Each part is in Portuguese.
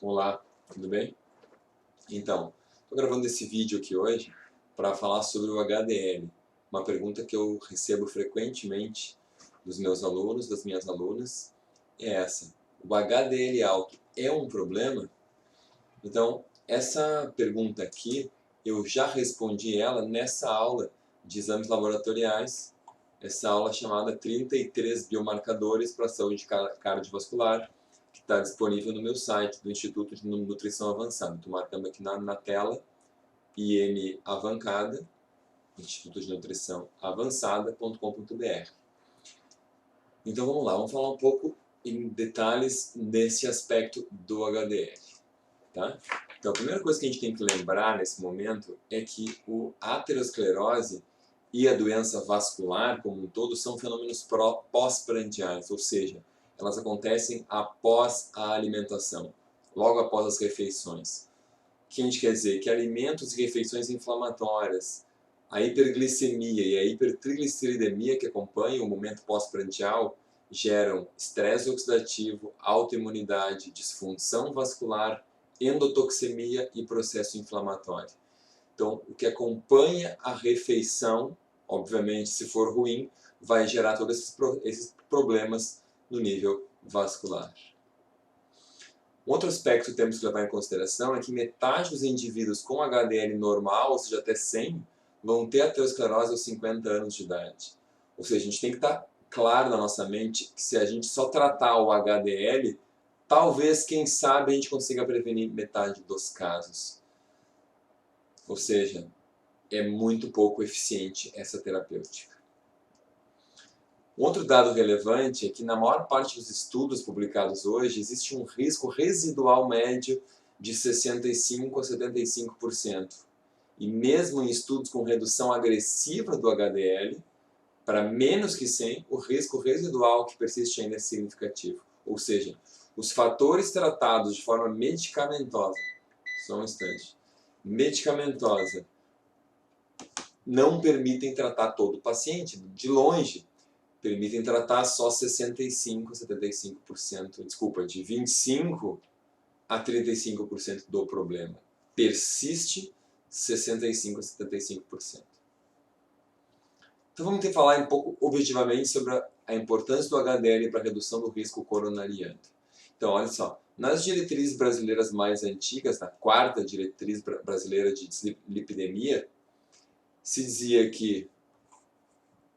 Olá, tudo bem? Então, estou gravando esse vídeo aqui hoje para falar sobre o HDL. Uma pergunta que eu recebo frequentemente dos meus alunos, das minhas alunas, é essa: o HDL alto é um problema? Então, essa pergunta aqui, eu já respondi ela nessa aula de exames laboratoriais, essa aula chamada 33 biomarcadores para a saúde cardiovascular, que está disponível no meu site do Instituto de Nutrição Avançada. Estou marcando aqui na tela, IN Avancada, Instituto de Nutrição Avançada.com.br. Então vamos lá, vamos falar um pouco em detalhes desse aspecto do HDL. Tá? Então, a primeira coisa que a gente tem que lembrar nesse momento é que a aterosclerose e a doença vascular como um todo são fenômenos pós-prandiais, ou seja, elas acontecem após a alimentação, logo após as refeições. O que a gente quer dizer? Que alimentos e refeições inflamatórias, a hiperglicemia e a hipertrigliceridemia que acompanham o momento pós-prandial geram estresse oxidativo, autoimunidade, disfunção vascular, endotoxemia e processo inflamatório. Então, o que acompanha a refeição, obviamente, se for ruim, vai gerar todos esses problemas no nível vascular. Um outro aspecto que temos que levar em consideração é que metade dos indivíduos com HDL normal, ou seja, até 100, vão ter aterosclerose aos 50 anos de idade. Ou seja, a gente tem que estar claro na nossa mente que se a gente só tratar o HDL, talvez, quem sabe, a gente consiga prevenir metade dos casos. Ou seja, é muito pouco eficiente essa terapêutica. Outro dado relevante é que na maior parte dos estudos publicados hoje existe um risco residual médio de 65% a 75%. E mesmo em estudos com redução agressiva do HDL, para menos que 100, o risco residual que persiste ainda é significativo. Ou seja, os fatores tratados de forma medicamentosa, só um instante, medicamentosa, não permitem tratar todo o paciente, de longe, permitem tratar só 65% a 75%, desculpa, de 25% a 35% do problema. Persiste 65% a 75%. Então vamos ter que falar um pouco objetivamente sobre a importância do HDL para a redução do risco coronariano. Então, olha só, nas diretrizes brasileiras mais antigas, na quarta diretriz brasileira de dislipidemia, se dizia que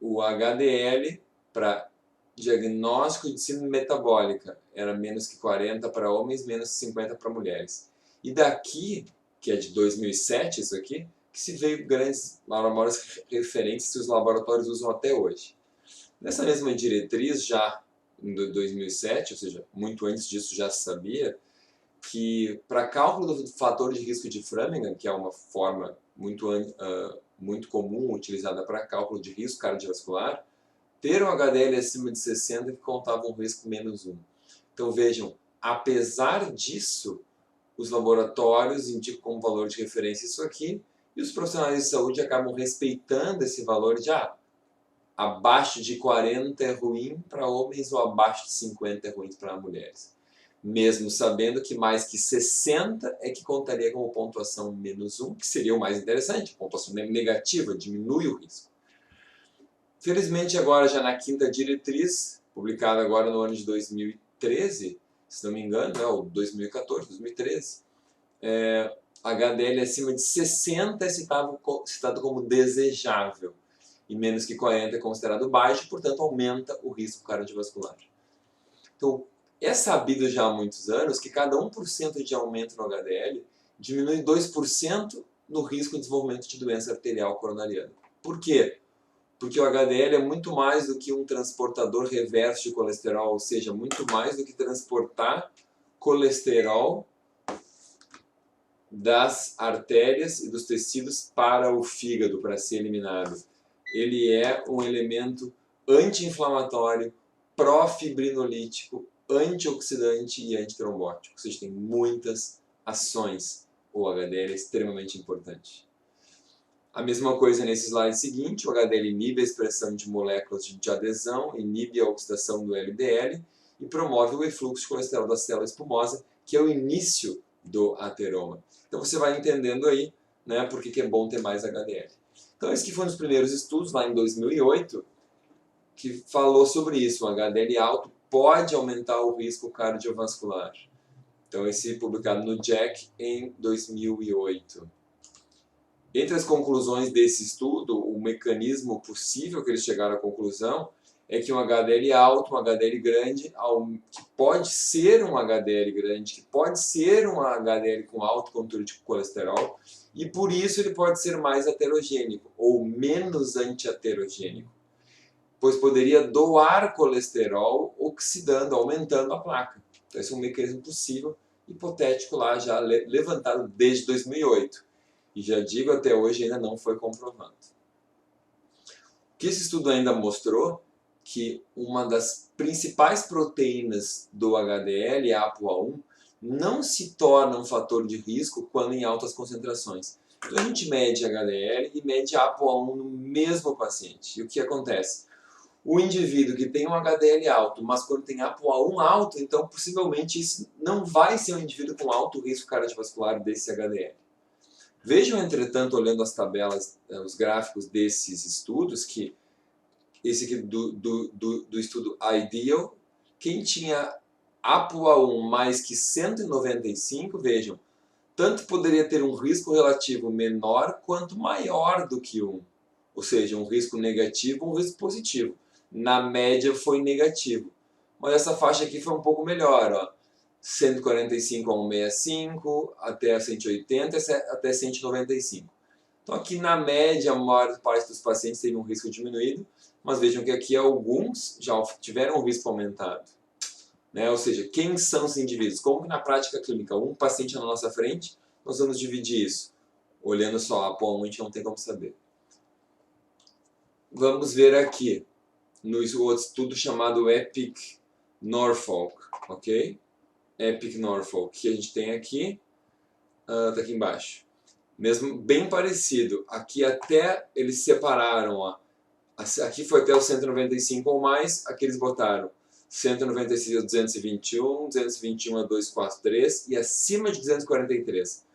o HDL para diagnóstico de síndrome metabólica era menos que 40 para homens, menos que 50 para mulheres. E daqui, que é de 2007 isso aqui, que se veio grandes, maiores referências que os laboratórios usam até hoje. Nessa mesma diretriz, já em 2007, ou seja, muito antes disso já se sabia, que para cálculo do fator de risco de Framingham, que é uma forma muito comum utilizada para cálculo de risco cardiovascular, ter um HDL acima de 60 que contava um risco menos 1. Então vejam, apesar disso, os laboratórios indicam como valor de referência isso aqui, e os profissionais de saúde acabam respeitando esse valor de abaixo de 40 é ruim para homens ou abaixo de 50 é ruim para mulheres. Mesmo sabendo que mais que 60 é que contaria como pontuação menos 1, que seria o mais interessante, pontuação negativa, diminui o risco. Felizmente agora já na quinta diretriz, publicada agora no ano de 2013, se não me engano, ou 2014, 2013, HDL acima de 60 é citado como desejável e menos que 40 é considerado baixo, portanto aumenta o risco cardiovascular. Então, é sabido já há muitos anos que cada 1% de aumento no HDL diminui 2% no risco de desenvolvimento de doença arterial coronariana. Por quê? Porque o HDL é muito mais do que um transportador reverso de colesterol, ou seja, muito mais do que transportar colesterol das artérias e dos tecidos para o fígado, para ser eliminado. Ele é um elemento anti-inflamatório, profibrinolítico, antioxidante e antitrombótico. Ou seja, tem muitas ações. O HDL é extremamente importante. A mesma coisa nesse slide seguinte, o HDL inibe a expressão de moléculas de adesão, inibe a oxidação do LDL e promove o efluxo de colesterol da célula espumosa que é o início do ateroma. Então você vai entendendo aí, né, por que é bom ter mais HDL. Então esse que foi um dos primeiros estudos, lá em 2008, que falou sobre isso. O HDL alto pode aumentar o risco cardiovascular. Então esse publicado no JACC em 2008. Entre as conclusões desse estudo, o mecanismo possível que eles chegaram à conclusão é que um HDL alto, um HDL grande, que pode ser um HDL grande, que pode ser um HDL com alto conteúdo de colesterol, e por isso ele pode ser mais aterogênico ou menos antiaterogênico, pois poderia doar colesterol oxidando, aumentando a placa. Então esse é um mecanismo possível, hipotético lá, já levantado desde 2008. E já digo, até hoje ainda não foi comprovado. O que esse estudo ainda mostrou? Que uma das principais proteínas do HDL, a ApoA1, não se torna um fator de risco quando em altas concentrações. Então a gente mede HDL e mede ApoA1 no mesmo paciente. E o que acontece? O indivíduo que tem um HDL alto, mas quando tem ApoA1 alto, então possivelmente isso não vai ser um indivíduo com alto risco cardiovascular desse HDL. Vejam, entretanto, olhando as tabelas, os gráficos desses estudos, que esse aqui do estudo IDEAL, quem tinha ApoA1 mais que 195, vejam, tanto poderia ter um risco relativo menor quanto maior do que 1. Ou seja, um risco negativo, um risco positivo. Na média foi negativo. Mas essa faixa aqui foi um pouco melhor, ó. 145 a 165, até 180, até 195. Então aqui na média, a maior parte dos pacientes teve um risco diminuído, mas vejam que aqui alguns já tiveram um risco aumentado. Né? Ou seja, quem são os indivíduos? Como que na prática clínica, um paciente na nossa frente, nós vamos dividir isso. Olhando só a ApoA1, a gente não tem como saber. Vamos ver aqui, no outro estudo chamado EPIC Norfolk, ok? EPIC Norfolk, que a gente tem aqui, tá aqui embaixo. Mesmo bem parecido. Aqui até eles separaram, ó. Aqui foi até o 195 ou mais, aqui eles botaram 196 a 221, 221 a 243 e acima de 243.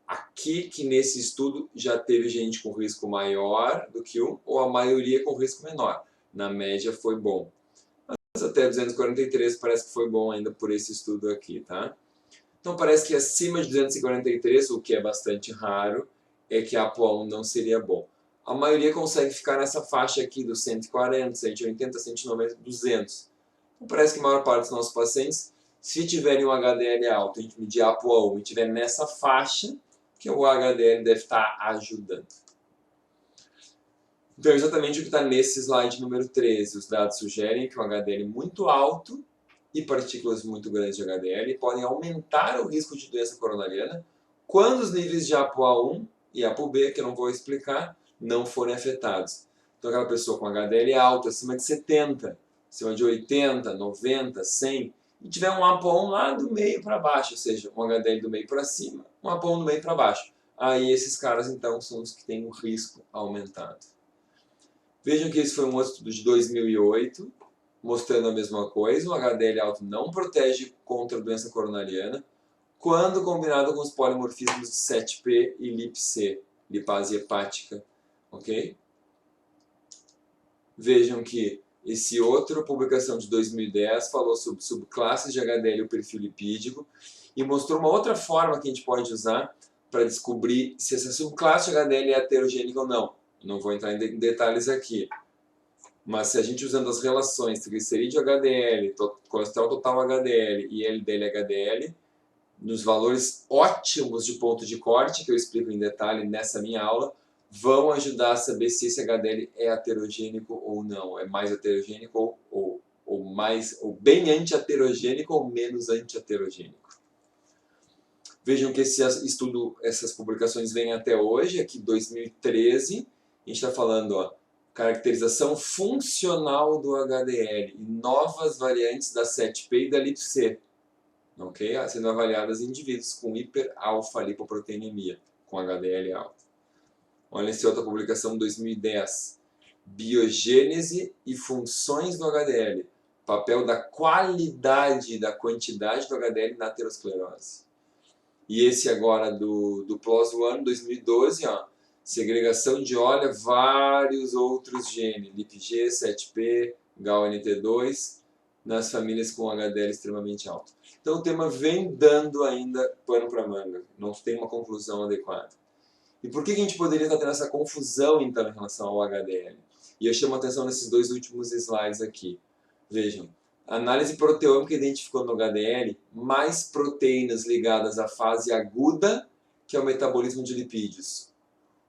Aqui que nesse estudo já teve gente com risco maior do que 1 ou a maioria com risco menor. Na média foi bom. Mas até 243 parece que foi bom ainda por esse estudo aqui, tá? Então parece que acima de 243, o que é bastante raro, é que a ApoA1 não seria bom. A maioria consegue ficar nessa faixa aqui dos 140, 180, 190, 200. Então parece que a maior parte dos nossos pacientes, se tiverem um HDL alto, a gente medir a ApoA1 e tiver nessa faixa, que o HDL deve estar ajudando. Então exatamente o que está nesse slide número 13. Os dados sugerem que um HDL muito alto e partículas muito grandes de HDL podem aumentar o risco de doença coronariana quando os níveis de ApoA1 e ApoB, que eu não vou explicar, não forem afetados. Então aquela pessoa com HDL alto, acima de 70, acima de 80, 90, 100, e tiver um ApoA1 lá do meio para baixo, ou seja, um HDL do meio para cima, um ApoA1 do meio para baixo. Aí esses caras então são os que têm o risco aumentado. Vejam que esse foi um outro estudo de 2008, mostrando a mesma coisa. O HDL alto não protege contra a doença coronariana quando combinado com os polimorfismos de 7P e LipC, lipase hepática, ok? Vejam que esse outra publicação de 2010 falou sobre subclasses de HDL e o perfil lipídico e mostrou uma outra forma que a gente pode usar para descobrir se essa subclasse de HDL é heterogênica ou não. Não vou entrar em detalhes aqui. Mas se a gente usando as relações triglicerídeo HDL, colesterol total HDL e LDL-HDL, nos valores ótimos de ponto de corte, que eu explico em detalhe nessa minha aula, vão ajudar a saber se esse HDL é heterogênico ou não. É mais heterogênico ou bem anti-heterogênico ou menos anti-heterogênico. Vejam que esse estudo, essas publicações vêm até hoje, aqui 2013, a gente está falando, ó, caracterização funcional do HDL e novas variantes da 7P e da LipC, ok? Sendo avaliadas em indivíduos com hiperalfa-lipoproteinemia, com HDL alto. Olha essa outra publicação de 2010, biogênese e funções do HDL, papel da qualidade, da quantidade do HDL na aterosclerose. E esse agora do PLOS ONE 2012, ó, segregação de olha vários outros genes, LIPG, 7P, GALNT2, nas famílias com HDL extremamente alto. Então o tema vem dando ainda pano para manga, não tem uma conclusão adequada. E por que a gente poderia estar tendo essa confusão então em relação ao HDL? E eu chamo a atenção nesses dois últimos slides aqui. Vejam, a análise proteômica identificou no HDL mais proteínas ligadas à fase aguda que ao metabolismo de lipídios,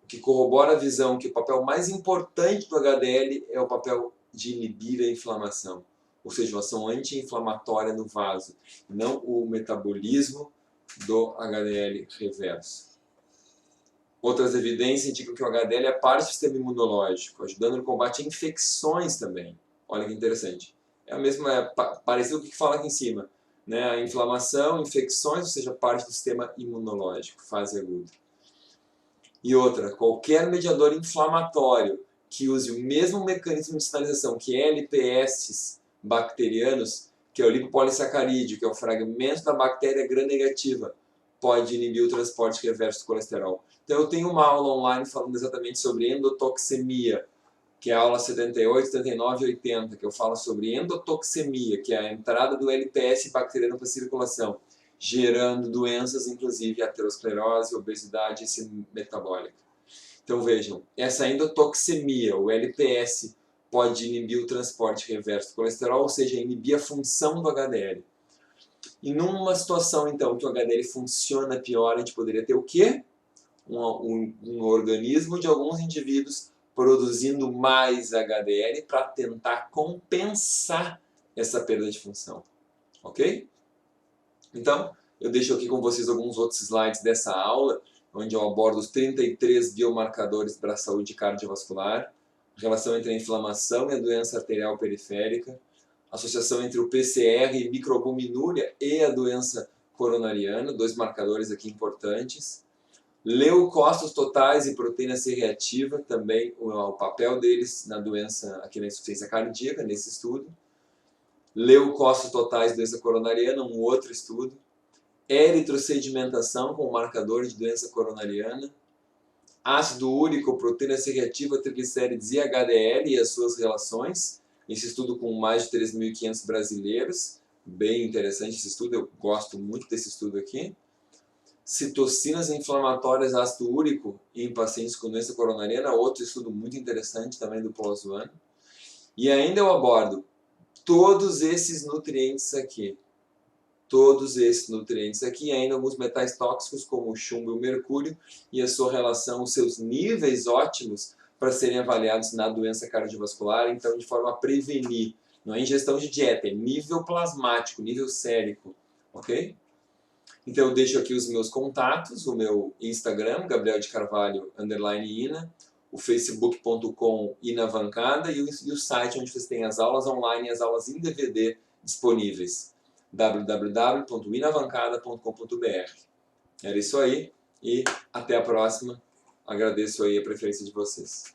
o que corrobora a visão que o papel mais importante do HDL é o papel de inibir a inflamação, ou seja, uma ação anti-inflamatória no vaso, não o metabolismo do HDL reverso. Outras evidências indicam que o HDL é parte do sistema imunológico, ajudando no combate a infecções também. Olha que interessante. É a mesma, parecido com o que fala aqui em cima, né? A inflamação, infecções, ou seja, parte do sistema imunológico, fase aguda. E outra, qualquer mediador inflamatório que use o mesmo mecanismo de sinalização que LPS bacterianos, que é o lipopolissacarídeo, que é o fragmento da bactéria gram-negativa, pode inibir o transporte reverso do colesterol. Então eu tenho uma aula online falando exatamente sobre endotoxemia, que é a aula 78, 79 e 80, que eu falo sobre endotoxemia, que é a entrada do LPS bacteriano para a circulação, gerando doenças, inclusive aterosclerose, obesidade e metabólica. Então vejam, essa endotoxemia, o LPS, pode inibir o transporte reverso do colesterol, ou seja, inibir a função do HDL. E numa situação, então, que o HDL funciona pior, a gente poderia ter o quê? Um organismo de alguns indivíduos produzindo mais HDL para tentar compensar essa perda de função. Ok? Então, eu deixo aqui com vocês alguns outros slides dessa aula, onde eu abordo os 33 biomarcadores para a saúde cardiovascular, relação entre a inflamação e a doença arterial periférica, associação entre o PCR e microalbuminúria e a doença coronariana, dois marcadores aqui importantes. Leucócitos totais e proteína C reativa, também o papel deles na doença, aqui na insuficiência cardíaca, nesse estudo. Leucócitos totais, doença coronariana, um outro estudo. Eritrosedimentação com marcador de doença coronariana. Ácido úrico, proteína C reativa, triglicérides e HDL e as suas relações. Esse estudo com mais de 3.500 brasileiros. Bem interessante esse estudo, eu gosto muito desse estudo aqui. Citocinas inflamatórias, ácido úrico em pacientes com doença coronariana, outro estudo muito interessante também do PLOS ONE. E ainda eu abordo todos esses nutrientes aqui. E ainda alguns metais tóxicos como o chumbo e o mercúrio e a sua relação, os seus níveis ótimos para serem avaliados na doença cardiovascular, então de forma a prevenir. Não é ingestão de dieta, é nível plasmático, nível sérico, ok? Então eu deixo aqui os meus contatos, o meu Instagram, Gabriel de Carvalho, _Ina, o facebook.com Inavancada e o site onde vocês têm as aulas online e as aulas em DVD disponíveis, www.inavancada.com.br. Era isso aí e até a próxima. Agradeço aí a preferência de vocês.